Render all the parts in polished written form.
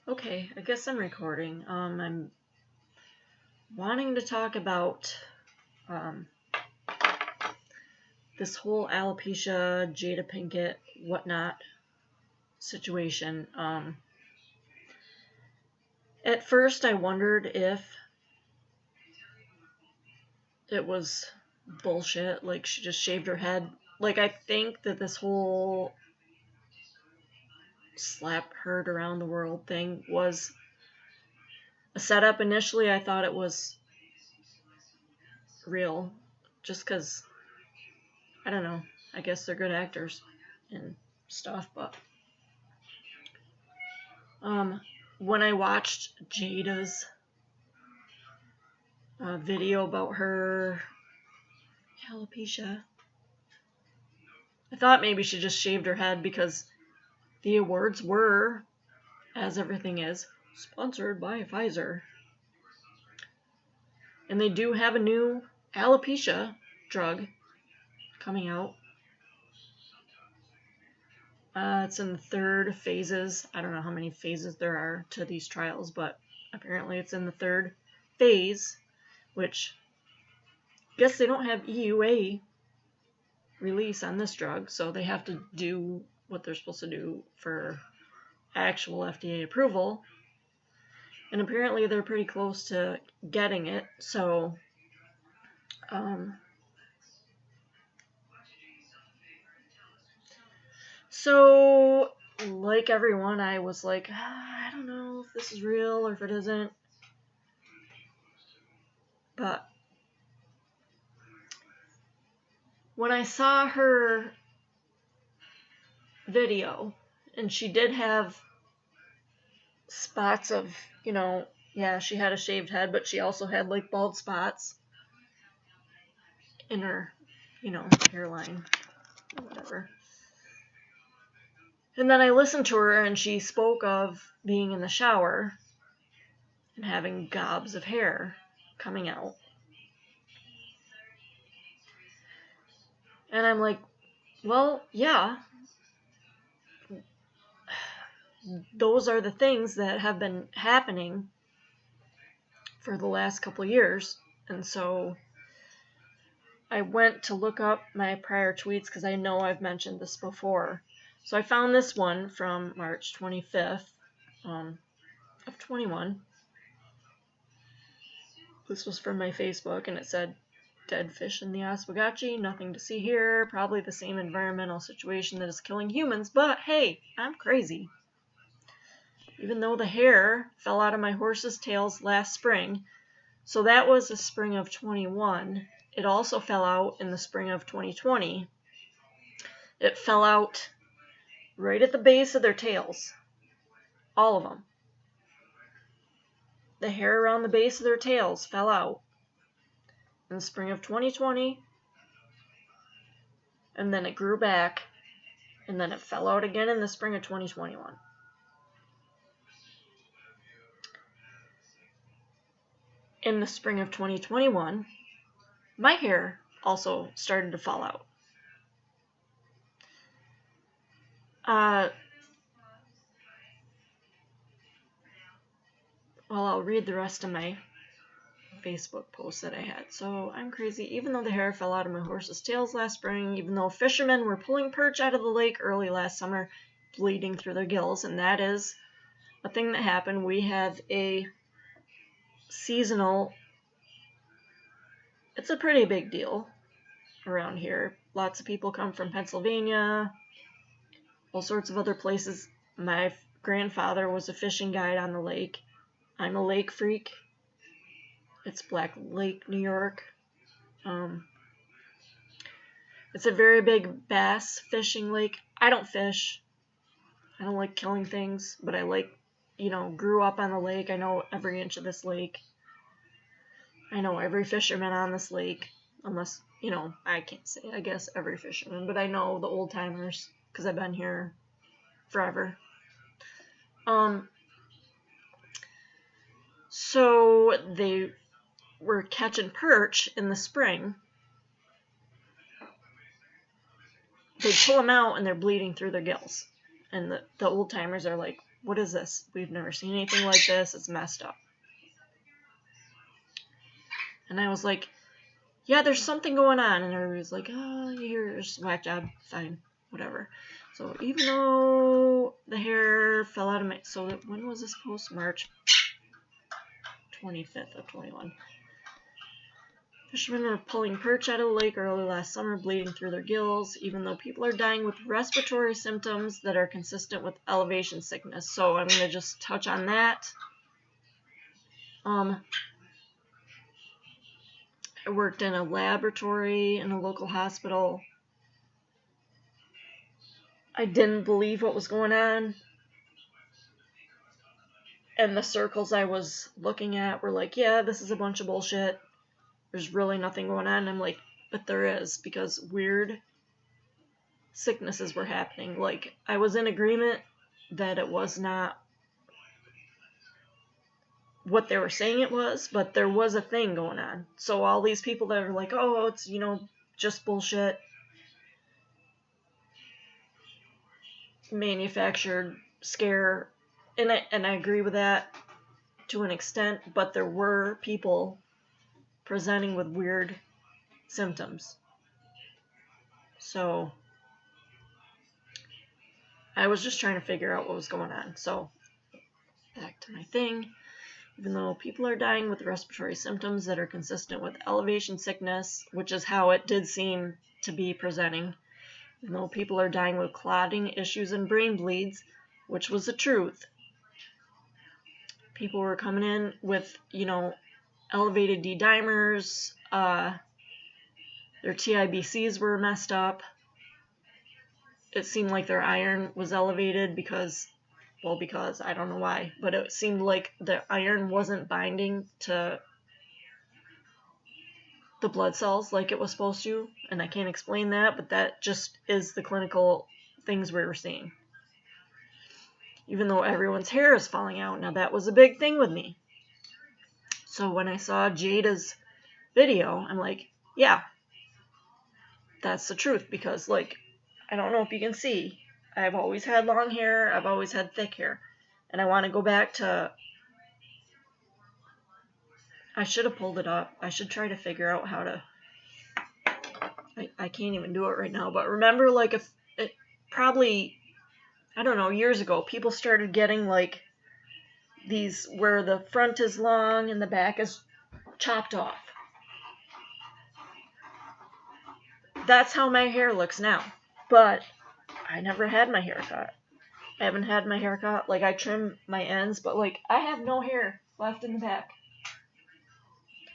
Okay, I guess I'm recording. I'm wanting to talk about this whole alopecia, Jada Pinkett, whatnot situation. At first, I wondered if it was bullshit, like she just shaved her head. Like, I think that this whole slap heard around the world thing was a setup. Initially, I thought it was real, just because, I don't know, I guess they're good actors and stuff, but when I watched Jada's video about her alopecia, I thought maybe she just shaved her head, because the awards were, as everything is, sponsored by Pfizer. And they do have a new alopecia drug coming out. It's in the third phases. I don't know how many phases there are to these trials, but apparently it's in the third phase, which I guess they don't have EUA release on this drug, so they have to do what they're supposed to do for actual FDA approval. And apparently they're pretty close to getting it, so like everyone, I was like, I don't know if this is real or if it isn't. But when I saw her video, and she did have spots of, yeah, she had a shaved head, but she also had like bald spots in her, hairline or whatever. And then I listened to her, and she spoke of being in the shower and having gobs of hair coming out. And I'm like, well, yeah, those are the things that have been happening for the last couple years. And so I went to look up my prior tweets, because I know I've mentioned this before. So I found this one from March 25th of 21. This was from my Facebook, and it said, "Dead fish in the Oswegatchie, nothing to see here, probably the same environmental situation that is killing humans, but hey, I'm crazy. Even though the hair fell out of my horse's tails last spring," so that was the spring of 21. It also fell out in the spring of 2020. It fell out right at the base of their tails. All of them. The hair around the base of their tails fell out in the spring of 2020. And then it grew back. And then it fell out again in the spring of 2021. In the spring of 2021, my hair also started to fall out. Well, I'll read the rest of my Facebook post that I had. So I'm crazy. Even though the hair fell out of my horse's tails last spring, even though fishermen were pulling perch out of the lake early last summer, bleeding through their gills, and that is a thing that happened. We have a seasonal, it's a pretty big deal around here. Lots of people come from Pennsylvania, all sorts of other places. My grandfather was a fishing guide on the lake. I'm a lake freak. It's Black Lake, New York. It's a very big bass fishing lake. I don't fish. I don't like killing things, but I like, grew up on the lake. I know every inch of this lake. I know every fisherman on this lake, unless, I can't say, I guess every fisherman, but I know the old timers, because I've been here forever. So they were catching perch in the spring. They pull them out and they're bleeding through their gills. And the old timers are like, what is this? We've never seen anything like this. It's messed up. And I was like, yeah, there's something going on. And everybody was like, oh, you're just whack job. Fine, whatever. So even though the hair fell out of my... So when was this post? March 25th of 21. Fishermen were pulling perch out of the lake early last summer, bleeding through their gills, even though people are dying with respiratory symptoms that are consistent with elevation sickness. So I'm going to just touch on that. I worked in a laboratory in a local hospital. I didn't believe what was going on. And the circles I was looking at were like, yeah, this is a bunch of bullshit. There's really nothing going on. And I'm like, but there is, because weird sicknesses were happening. Like, I was in agreement that it was not what they were saying it was, but there was a thing going on. So all these people that are like, oh, it's, just bullshit, manufactured scare, and I agree with that to an extent, but there were people presenting with weird symptoms. So I was just trying to figure out what was going on. So back to my thing. Even though people are dying with respiratory symptoms that are consistent with elevation sickness, which is how it did seem to be presenting, even though people are dying with clotting issues and brain bleeds, which was the truth, people were coming in with, elevated D-dimers, their TIBCs were messed up. It seemed like their iron was elevated because I don't know why, but it seemed like the iron wasn't binding to the blood cells like it was supposed to, and I can't explain that, but that just is the clinical things we were seeing. Even though everyone's hair is falling out. Now that was a big thing with me. So when I saw Jada's video, I'm like, yeah, that's the truth, because, like, I don't know if you can see, I've always had long hair, I've always had thick hair, and I want to go back to, I should have pulled it up, I should try to figure out how to, I can't even do it right now, but remember, like, if it probably, I don't know, years ago, people started getting, like, these where the front is long and the back is chopped off. That's how my hair looks now, but I never had my hair cut. I haven't had my hair cut. Like, I trim my ends, but, like, I have no hair left in the back.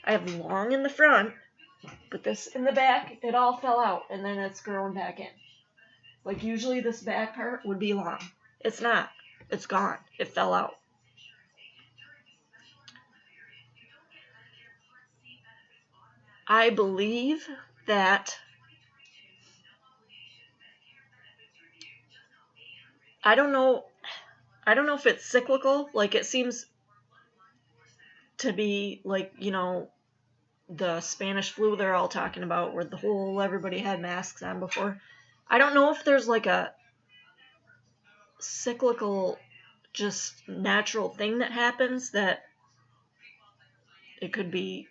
I have long in the front, but this in the back, it all fell out, and then it's growing back in. Like, usually this back part would be long. It's not. It's gone. It fell out. I believe that I don't know if it's cyclical. Like, it seems to be like, the Spanish flu they're all talking about, where everybody had masks on before. I don't know if there's like a cyclical, just natural thing that happens, that it could be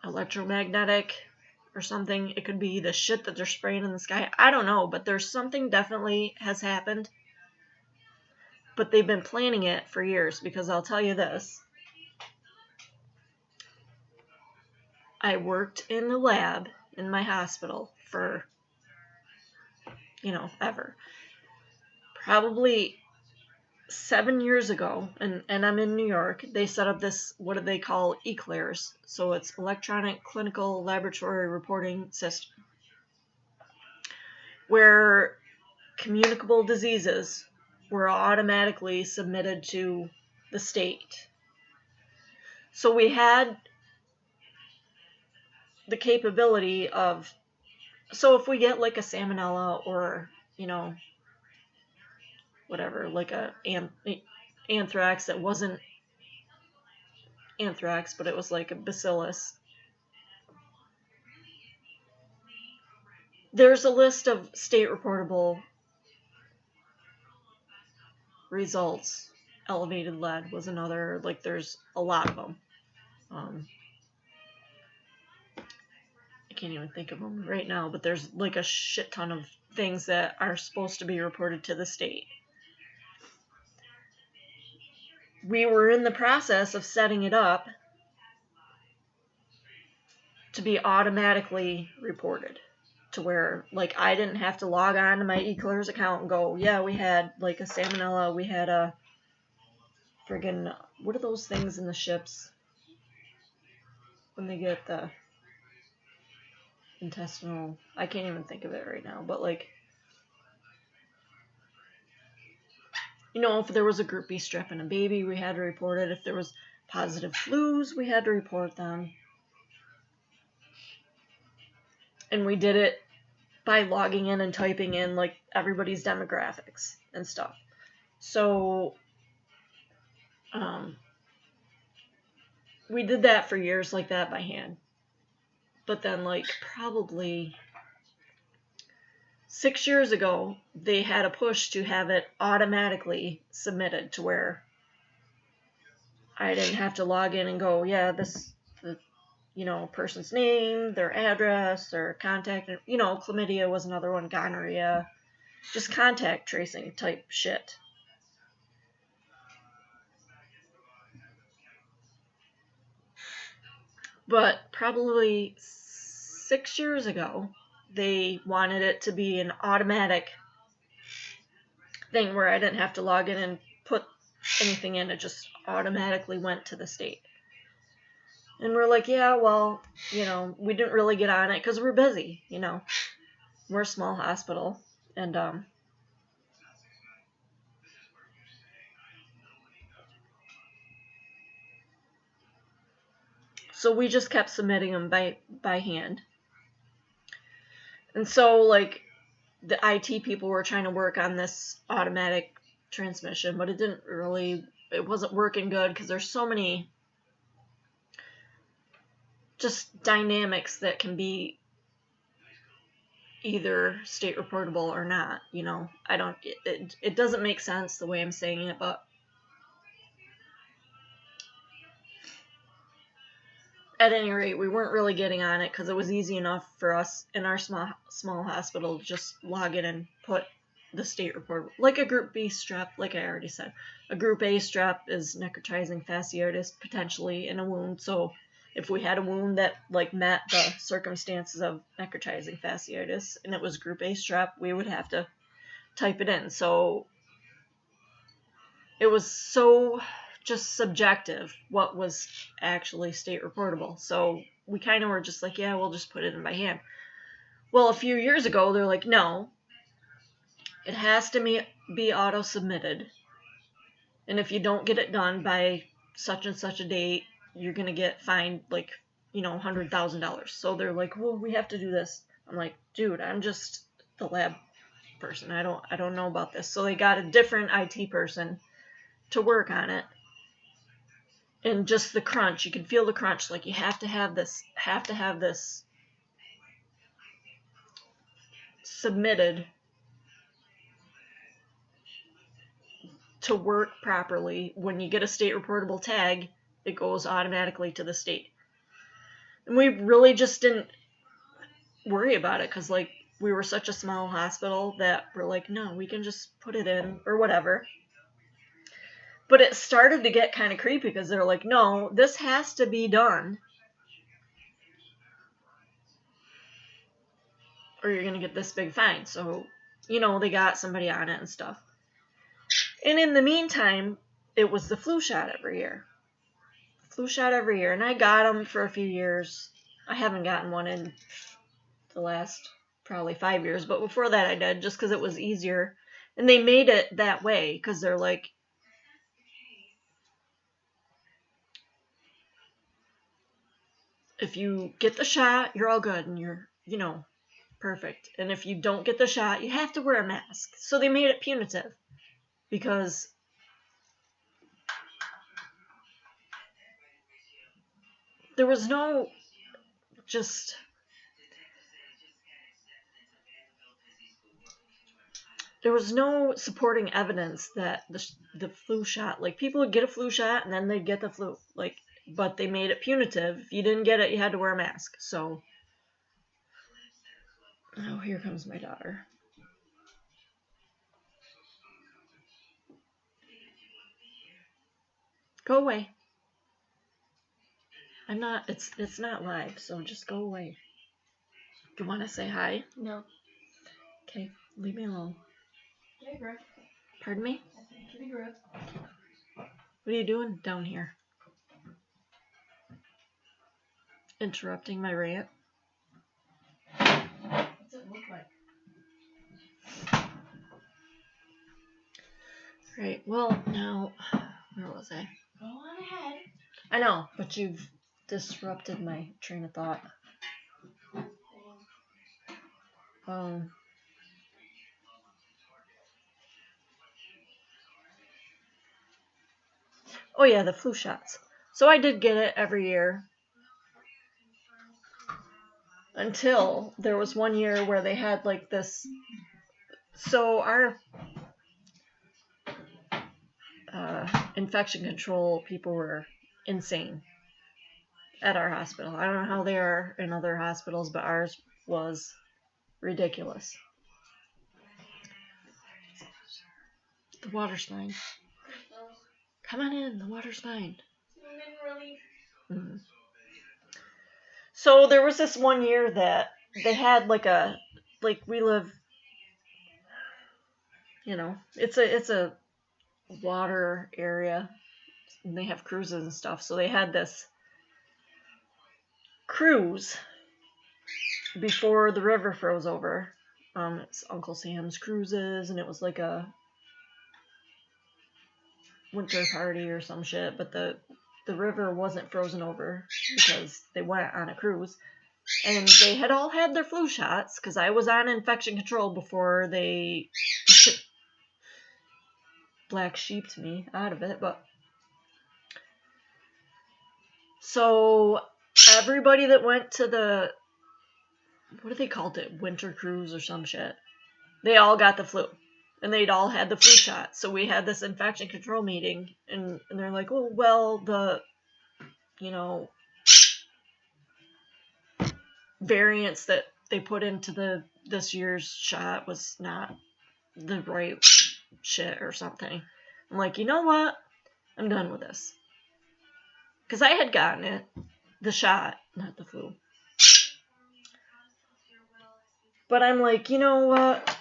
electromagnetic or something. It could be the shit that they're spraying in the sky. I don't know, but there's something definitely has happened. But they've been planning it for years, because I'll tell you this. I worked in the lab in my hospital for, ever. Probably 7 years ago, and I'm in New York, they set up this, what do they call, eclairs. So it's electronic clinical laboratory reporting system, where communicable diseases were automatically submitted to the state. So we had the capability of, so if we get like a salmonella or, whatever, like a anthrax that wasn't anthrax, but it was like a bacillus, there's a list of state reportable results. Elevated lead was another. Like, there's a lot of them. I can't even think of them right now, but there's like a shit ton of things that are supposed to be reported to the state. We were in the process of setting it up to be automatically reported, to where, like, I didn't have to log on to my eclairs account and go, yeah, we had like a salmonella, we had a friggin', what are those things in the ships when they get the intestinal, I can't even think of it right now, but like, you know, if there was a group B strep in a baby, we had to report it. If there was positive flus, we had to report them. And we did it by logging in and typing in like everybody's demographics and stuff. So we did that for years like that by hand. But then, like, probably 6 years ago, they had a push to have it automatically submitted to where I didn't have to log in and go, yeah, this, you know, person's name, their address, their contact, you know, chlamydia was another one, gonorrhea, just contact tracing type shit. But probably 6 years ago, they wanted it to be an automatic thing where I didn't have to log in and put anything in. It just automatically went to the state. And we're like, yeah, well, you know, we didn't really get on it because we're busy, you know. We're a small hospital. And so we just kept submitting them by hand. And so, like, the IT people were trying to work on this automatic transmission, but it wasn't working good because there's so many just dynamics that can be either state reportable or not, you know. It doesn't make sense the way I'm saying it, but at any rate, we weren't really getting on it because it was easy enough for us in our small hospital to just log in and put the state report, like a group B strep, like I already said. A group A strep is necrotizing fasciitis, potentially in a wound. So if we had a wound that like met the circumstances of necrotizing fasciitis and it was group A strep, we would have to type it in. So it was so just subjective what was actually state reportable. So we kind of were just like, yeah, we'll just put it in by hand. Well, a few years ago, they're like, no, it has to be auto-submitted. And if you don't get it done by such and such a date, you're going to get fined, like, you know, $100,000. So they're like, well, we have to do this. I'm like, dude, I'm just the lab person. I don't know about this. So they got a different IT person to work on it. And just the crunch, you can feel the crunch. Like, you have to have this submitted to work properly. When you get a state reportable tag, it goes automatically to the state. And we really just didn't worry about it because, like, we were such a small hospital that we're like, no, we can just put it in or whatever. But it started to get kind of creepy because they're like, no, this has to be done or you're going to get this big fine. So, you know, they got somebody on it and stuff. And in the meantime, it was the flu shot every year. And I got them for a few years. I haven't gotten one in the last probably 5 years, but before that I did, just because it was easier. And they made it that way because they're like, if you get the shot, you're all good and you're, you know, perfect. And if you don't get the shot, you have to wear a mask. So they made it punitive because there was no just there was no supporting evidence that the flu shot, like, people would get a flu shot and then they'd get the flu, like, but they made it punitive. If you didn't get it, you had to wear a mask. So, oh, here comes my daughter. Go away. I'm not, it's not live, so just go away. Do you want to say hi? No. Okay, leave me alone. Kitty grip. Pardon me? Kitty grip. What are you doing down here? Interrupting my rant? What's it look like? Right, well, now, where was I? Go on ahead. I know, but you've disrupted my train of thought. Oh yeah, the flu shots. So I did get it every year. Until there was one year where they had like this. So our infection control people were insane at our hospital. I don't know how they are in other hospitals, but ours was ridiculous. The water's fine. Come on in, the water's fine. Mm-hmm. So there was this one year that they had like we live, it's a water area, and they have cruises and stuff. So they had this cruise before the river froze over. It's Uncle Sam's Cruises, and it was like a winter party or some shit, but the river wasn't frozen over because they went on a cruise. And they had all had their flu shots, because I was on infection control before they black sheeped me out of it. But so everybody that went to the, what do they called it, winter cruise or some shit, they all got the flu. And they'd all had the flu shot. So we had this infection control meeting, and they're like, oh, well, the, variants that they put into this year's shot was not the right shit or something. I'm like, you know what? I'm done with this. Because I had gotten it, the shot, not the flu. But I'm like, you know what?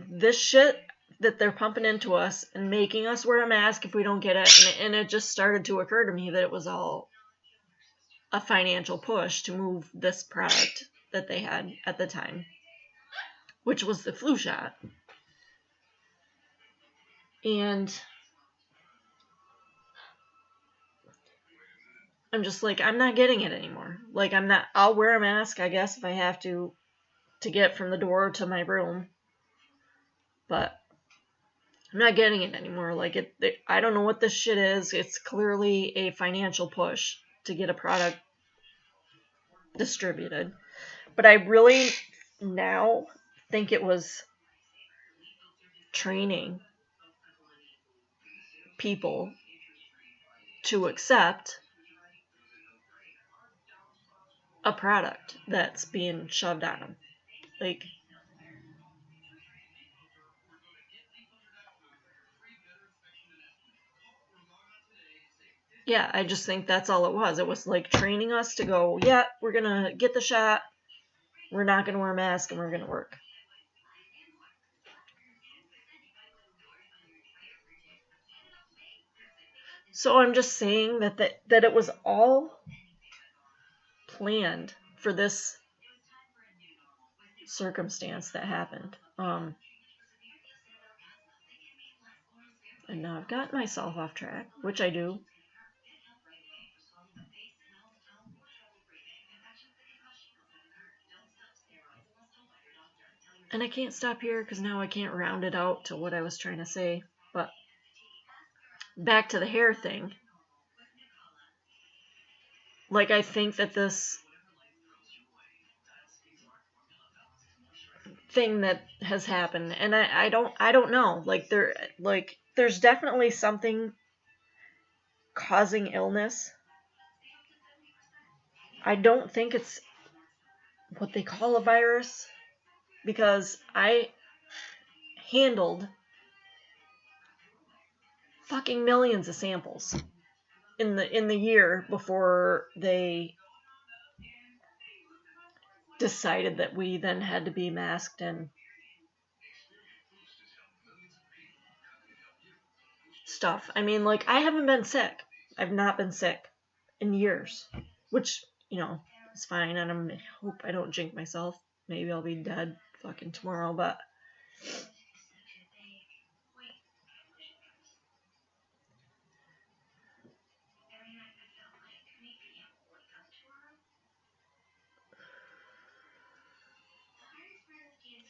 This shit that they're pumping into us and making us wear a mask if we don't get it, and it just started to occur to me that it was all a financial push to move this product that they had at the time, which was the flu shot. And I'm just like, I'm not getting it anymore. Like, I'll wear a mask, I guess, if I have to get from the door to my room. But I'm not getting it anymore. Like, I don't know what this shit is. It's clearly a financial push to get a product distributed. But I really now think it was training people to accept a product that's being shoved on them. Like, yeah, I just think that's all it was. It was like training us to go, yeah, we're going to get the shot, we're not going to wear a mask, and we're going to work. So I'm just saying that it was all planned for this circumstance that happened. And now I've got myself off track, which I do. And I can't stop here because now I can't round it out to what I was trying to say. But back to the hair thing. Like, I think that thing that has happened, and I don't know. There's definitely something causing illness. I don't think it's what they call a virus, because I handled fucking millions of samples in the year before they decided that we then had to be masked and stuff. I mean, like, I haven't been sick. I've not been sick in years, which, is fine, and I hope I don't jinx myself. Maybe I'll be dead fucking tomorrow, but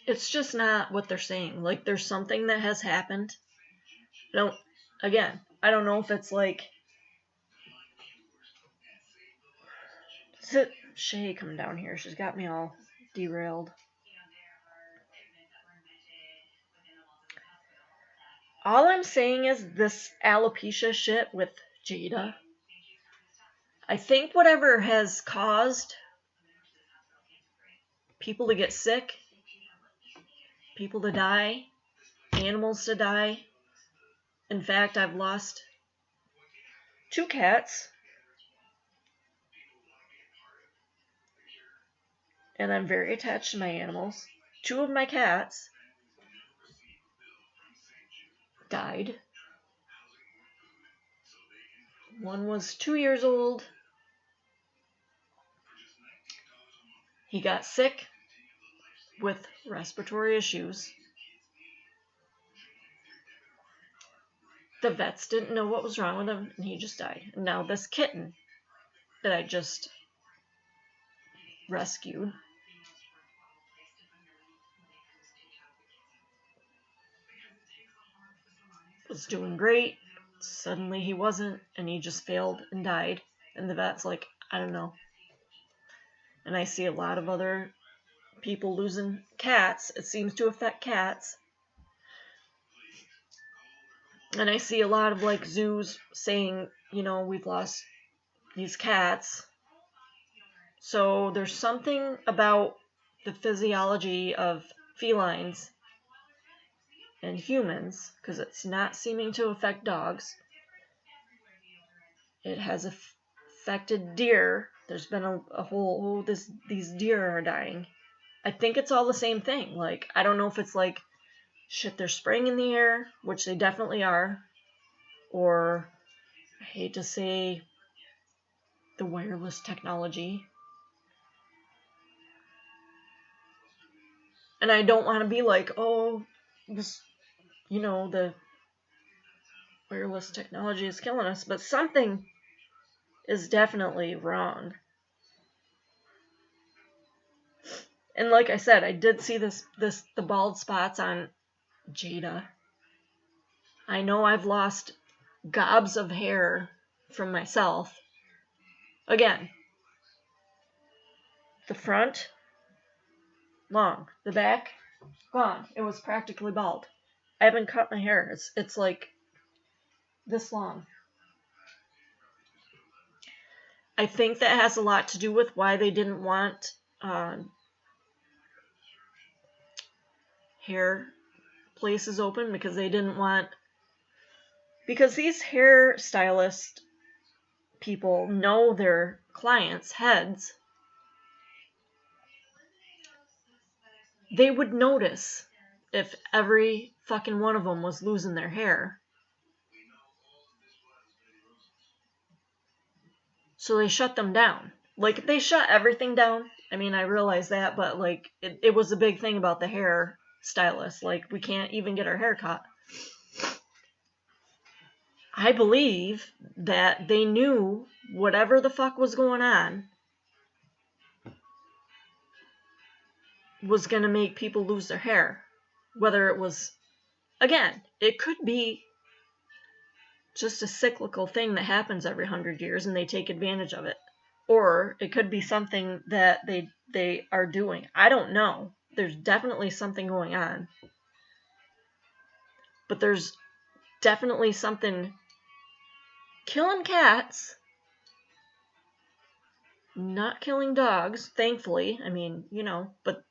it's just not what they're saying. Like, there's something that has happened. I don't know if it's like, Shay coming down here. She's got me all derailed. All I'm saying is this alopecia shit with Jada. I think whatever has caused people to get sick, people to die, animals to die. In fact, I've lost 2 cats. And I'm very attached to my animals. 2 of my cats died. One was 2 years old. He got sick with respiratory issues. The vets didn't know what was wrong with him, and he just died. And now this kitten that I just rescued was doing great. Suddenly he wasn't, and he just failed and died. And the vet's like, I don't know. And I see a lot of other people losing cats. It seems to affect cats. And I see a lot of like zoos saying, we've lost these cats. So there's something about the physiology of felines and humans, because it's not seeming to affect dogs. It has affected deer. There's been a whole, these deer are dying. I think it's all the same thing. Like, I don't know if it's like, shit, they're spraying in the air, which they definitely are, or, I hate to say, the wireless technology. And I don't want to be like, oh, this, the wireless technology is killing us, but something is definitely wrong. And like I said, I did see the bald spots on Jada. I know I've lost gobs of hair from myself. Again, the front, long. The back, gone. It was practically bald. I haven't cut my hair. It's like this long. I think that has a lot to do with why they didn't want hair places open, because they didn't want, because these hairstylist people know their clients' heads. They would notice if every fucking one of them was losing their hair. So they shut them down. Like, they shut everything down. I mean, I realize that, but like, it was a big thing about the hair stylist. Like, we can't even get our hair cut. I believe that they knew whatever the fuck was going on was going to make people lose their hair. Whether it was, again, it could be just a cyclical thing that happens every 100 years and they take advantage of it. Or it could be something that they are doing. I don't know. there's definitely something going on. But there's definitely something killing cats, not killing dogs, thankfully. I mean, but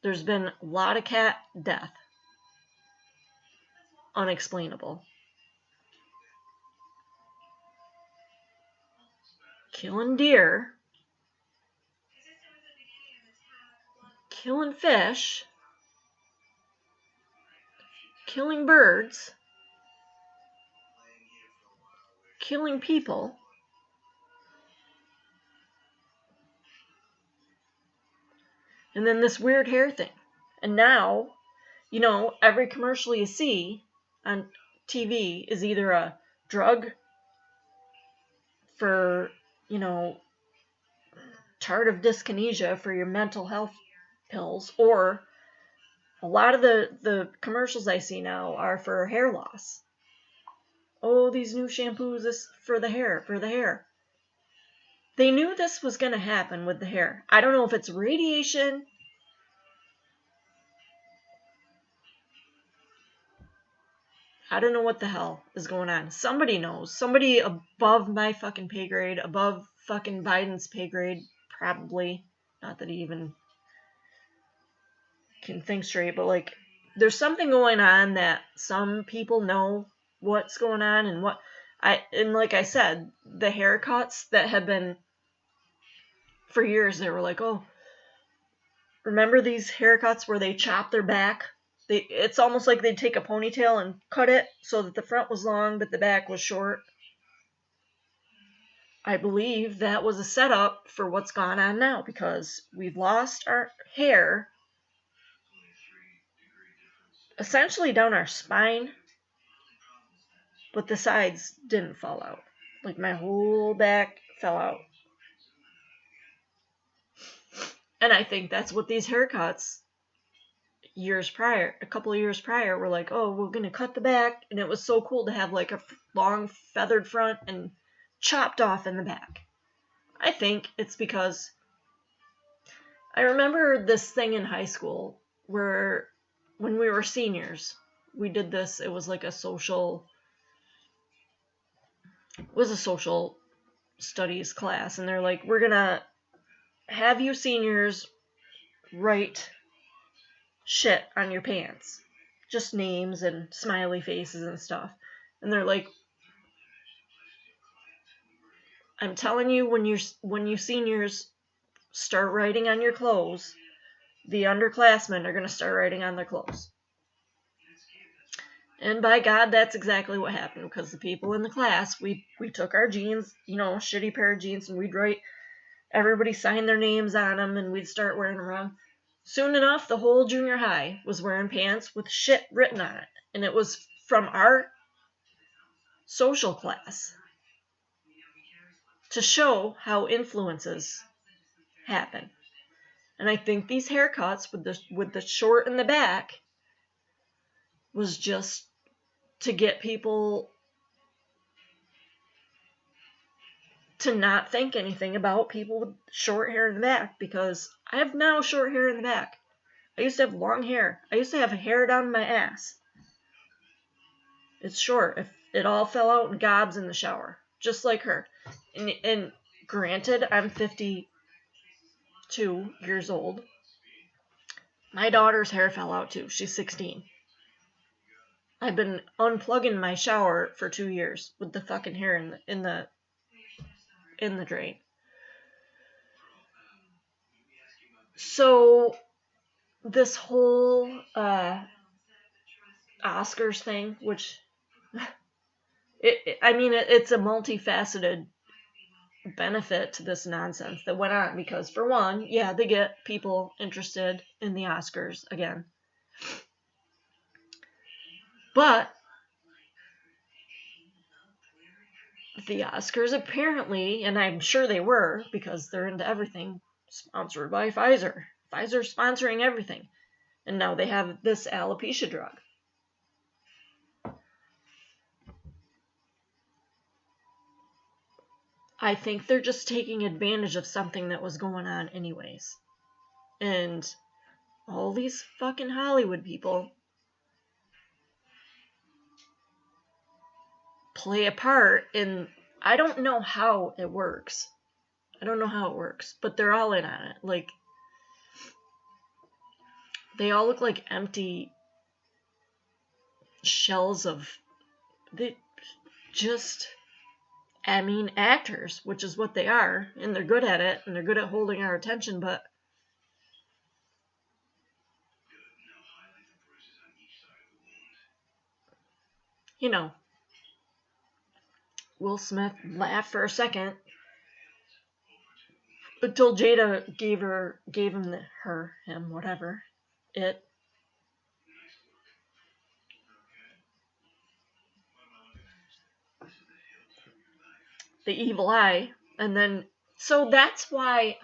there's been a lot of cat death. Unexplainable. Killing deer. Killing fish. Killing birds. Killing people. And then this weird hair thing. And now, every commercial you see on TV is either a drug for, tardive dyskinesia for your mental health pills, or a lot of the commercials I see now are for hair loss. Oh, these new shampoos for the hair. They knew this was going to happen with the hair. I don't know if it's radiation. I don't know what the hell is going on. Somebody knows. Somebody above my fucking pay grade, above fucking Biden's pay grade, probably. Not that he even can think straight, but like, there's something going on that some people know what's going on, and like I said, the haircuts that have been for years, they were like, oh, remember these haircuts where they chop their back? It's almost like they'd take a ponytail and cut it so that the front was long but the back was short. I believe that was a setup for what's gone on now, because we've lost our hair essentially down our spine, but the sides didn't fall out. Like, my whole back fell out. And I think that's what these haircuts a couple of years prior, were like, oh, we're going to cut the back. And it was so cool to have like a long feathered front and chopped off in the back. I think it's because I remember this thing in high school where when we were seniors, we did this. It was like a social studies class. And they're like, we're going to have you seniors write shit on your pants. Just names and smiley faces and stuff. And they're like, I'm telling you, when you seniors start writing on your clothes, the underclassmen are going to start writing on their clothes. And by God, that's exactly what happened, because the people in the class, we took our jeans, shitty pair of jeans, and we'd write, everybody sign their names on them, and we'd start wearing them around. Soon enough, the whole junior high was wearing pants with shit written on it. And it was from our social class, to show how influences happen. And I think these haircuts with the short in the back was just to get people to not think anything about people with short hair in the back, because I have now short hair in the back. I used to have long hair. I used to have hair down my ass. It's short. If it all fell out in gobs in the shower, just like her. And granted, I'm 52 years old. My daughter's hair fell out too. She's 16. I've been unplugging my shower for 2 years with the fucking hair in the drain. So this whole Oscars thing, which it's a multifaceted benefit to this nonsense that went on, because for one, yeah, they get people interested in the Oscars again. But the Oscars apparently, and I'm sure they were, because they're into everything, sponsored by Pfizer. Pfizer's sponsoring everything. And now they have this alopecia drug. I think they're just taking advantage of something that was going on anyways. And all these fucking Hollywood people play a part in, I don't know how it works. But they're all in on it. Like, they all look like empty shells of, they just, I mean, actors, which is what they are, and they're good at it, and they're good at holding our attention, but you know, Will Smith laughed for a second until Jada gave him, whatever, it. The evil eye, and then, so that's why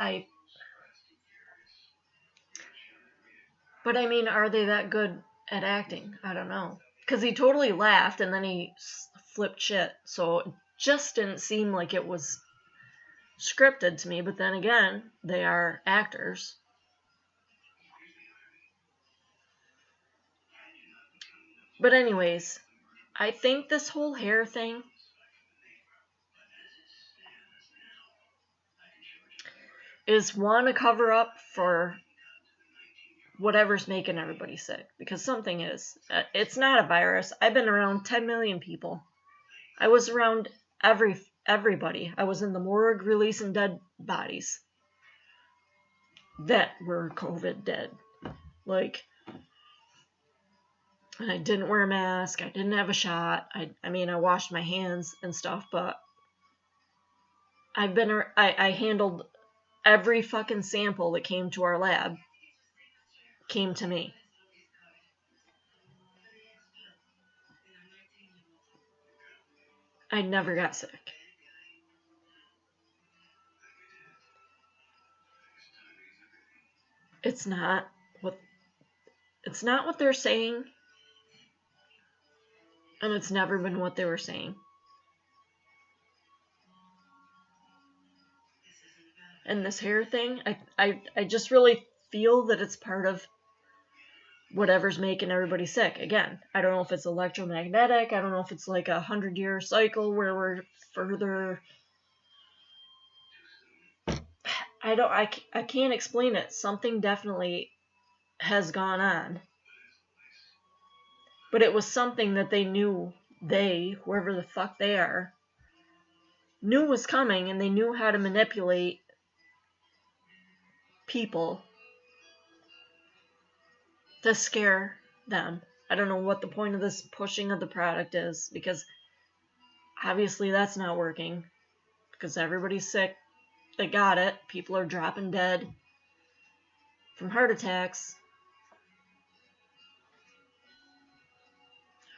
but I mean, are they that good at acting? I don't know. Because he totally laughed and then he flipped shit. So it just didn't seem like it was scripted to me. But then again, they are actors. But anyways, I think this whole hair thing is one, a cover up for whatever's making everybody sick. Because something is. It's not a virus. I've been around 10 million people. I was around everybody. I was in the morgue releasing dead bodies that were COVID dead. Like, and I didn't wear a mask. I didn't have a shot. I mean, I washed my hands and stuff, but I handled every fucking sample that came to our lab came to me. I never got sick. It's not what they're saying, and it's never been what they were saying. And this hair thing, I just really feel that it's part of whatever's making everybody sick. Again, I don't know if it's electromagnetic. I don't know if it's like a 100-year cycle where we're further. I can't explain it. Something definitely has gone on. But it was something that they knew, whoever the fuck they are, knew was coming, and they knew how to manipulate people to scare them. I don't know what the point of this pushing of the product is, because obviously that's not working, because everybody's sick that got it. People are dropping dead from heart attacks.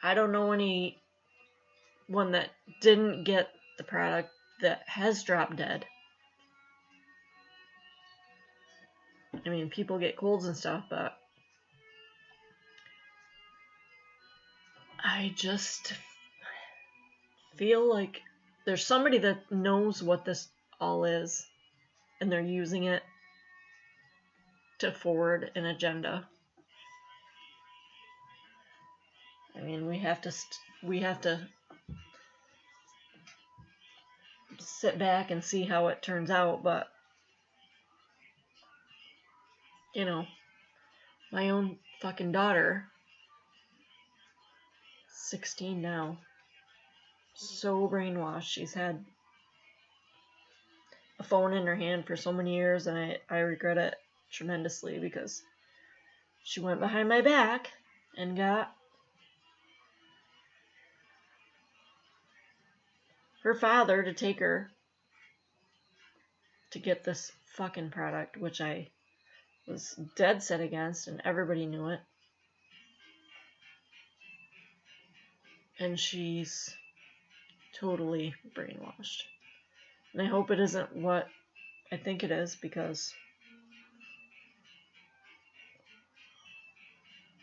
I don't know anyone that didn't get the product that has dropped dead. I mean, people get colds and stuff, but I just feel like there's somebody that knows what this all is, and they're using it to forward an agenda. I mean, we have to sit back and see how it turns out, but you know, my own fucking daughter, 16 now, so brainwashed. She's had a phone in her hand for so many years, and I regret it tremendously, because she went behind my back and got her father to take her to get this fucking product, which I was dead set against, and everybody knew it. And she's totally brainwashed. And I hope it isn't what I think it is, because,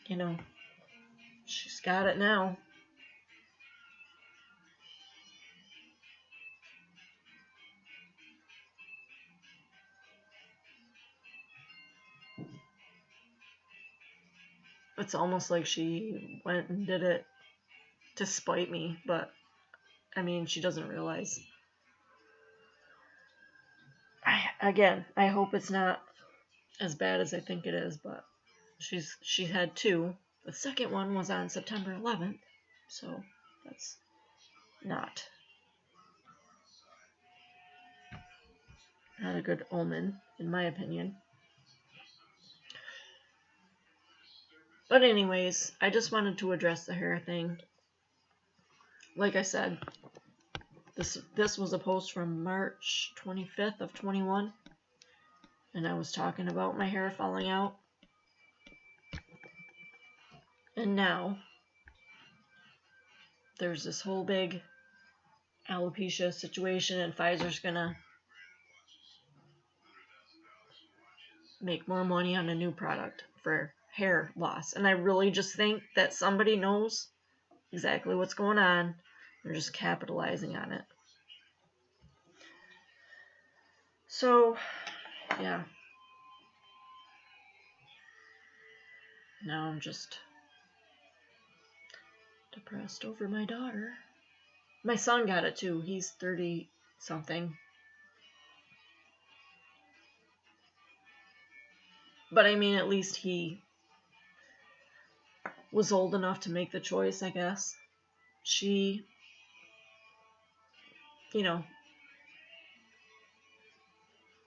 you know, she's got it now. It's almost like she went and did it to spite me, but I mean, she doesn't realize. I hope it's not as bad as I think it is, but she had two. The second one was on September 11th, so that's not a good omen, in my opinion. But anyways, I just wanted to address the hair thing. Like I said, this was a post from March 25th of 21, and I was talking about my hair falling out. And now there's this whole big alopecia situation, and Pfizer's gonna make more money on a new product for hair loss. And I really just think that somebody knows exactly what's going on. They're just capitalizing on it. So, yeah. Now I'm just depressed over my daughter. My son got it too. He's 30 something. But I mean, at least he was old enough to make the choice, I guess. She, you know,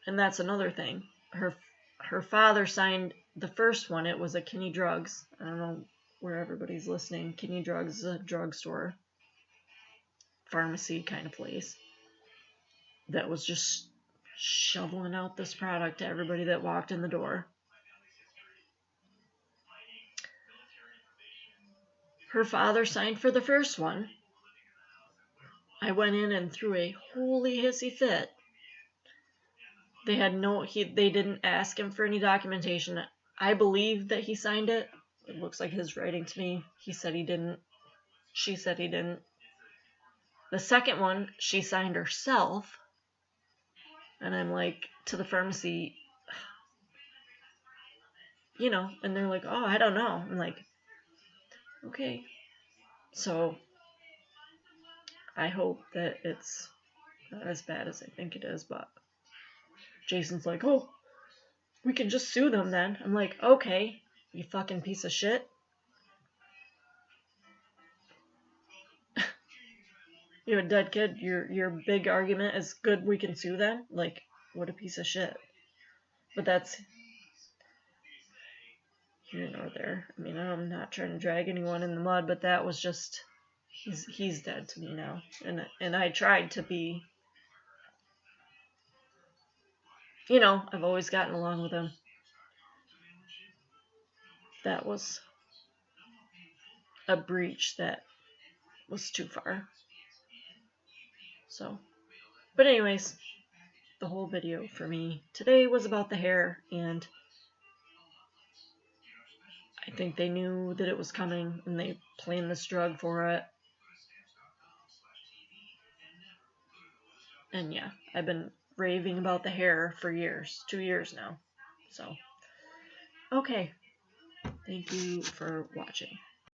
and that's another thing. Her father signed the first one. It was a Kinney Drugs. I don't know where everybody's listening. Kinney Drugs is a drugstore, pharmacy kind of place that was just shoveling out this product to everybody that walked in the door. Her father signed for the first one. I went in and threw a holy hissy fit. They didn't ask him for any documentation. I believe that he signed it. It looks like his writing to me. He said he didn't. She said he didn't. The second one, she signed herself. And I'm like, to the pharmacy, and they're like, oh, I don't know. I'm like, okay. So I hope that it's not as bad as I think it is, but Jason's like, oh, we can just sue them then. I'm like, okay, you fucking piece of shit. You have a dead kid, your big argument is good, we can sue them? Like, what a piece of shit. But that's here nor there. I mean, I'm not trying to drag anyone in the mud, but that was just, he's dead to me now. And I tried to be, I've always gotten along with him. That was a breach that was too far. So, but anyways, the whole video for me today was about the hair, and I think they knew that it was coming, and they planned this drug for it. And yeah, I've been raving about the hair for years, 2 years now. So, okay. Thank you for watching.